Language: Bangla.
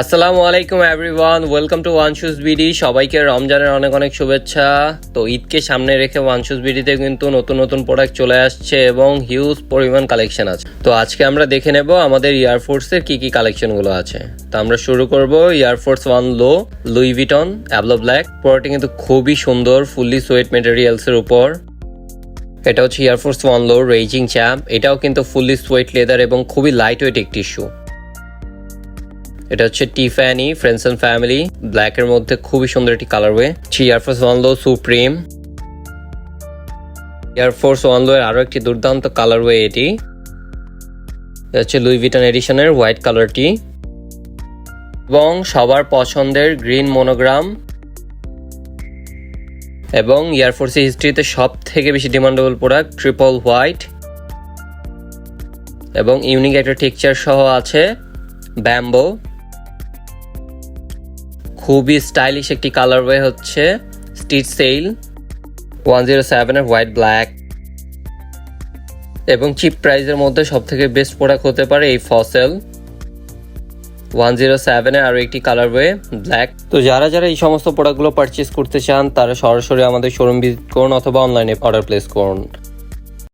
আসসালামু আলাইকুম everyone, welcome to one shoes BD. সবাইকে রমজানের অনেক অনেক শুভেচ্ছা। তো ঈদকে সামনে রেখে ওয়ান শুজ বিডিতে কিন্তু নতুন নতুন প্রোডাক্ট চলে আসছে এবং হিউজ পরিমাণ কালেকশন আছে। তো আজকে আমরা দেখে নেব আমাদের এয়ারফোর্সের কি কি কালেকশনগুলো আছে। তো আমরা শুরু করব এয়ারফোর্স ওয়ান লো লুই ভিটন অ্যাবলো ব্ল্যাক। প্রোডাক্টটি কিন্তু খুবই সুন্দর, ফুললি সোয়েট মেটেরিয়ালসের উপর। এটা হচ্ছে এয়ারফোর্স ওয়ান লো রেজিং চ্যাম্প। এটাও কিন্তু ফুললি সোয়েট লেদার এবং খুবই লাইট ওয়েট একটি শু। এটা হচ্ছে টিফ্যানি ফ্রেন্ডস এন্ড ফ্যামিলি, ব্ল্যাকের মধ্যে খুবই সুন্দর একটি কালারওয়ে। এয়ারফোর্স ওয়ান লো সুপ্রিম। এয়ারফোর্স ওয়ান লো এর আরো একটি দুর্দান্ত কালারওয়ে এটি। এটা হচ্ছে লুই ভিটন এডিশনের হোয়াইট কালারটি এবং সবার পছন্দের গ্রিন মনোগ্রাম। এবং এয়ারফোর্সের হিস্ট্রিতে সব থেকে বেশি ডিমান্ডেবল প্রোডাক্ট ট্রিপল হোয়াইট এবং ইউনিক একটা টেক্সচার সহ আছে ব্যাম্বো। খুবই স্টাইলিশ একটি কালারওয়ে হচ্ছে স্টিচ সেল 107 এর হোয়াইট ব্ল্যাক। এবং চিপ প্রাইসের মধ্যে সব থেকে বেস্ট প্রোডাক্ট হতে পারে এই ফসেল 107 এর আরো একটি কালারওয়ে ব্ল্যাক। তো যারা যারা এই সমস্ত প্রোডাক্টগুলো পারচেজ করতে চান তারা সরাসরি আমাদের শোরুম ভিজিট করুন অথবা অনলাইনে অর্ডার প্লেস করুন।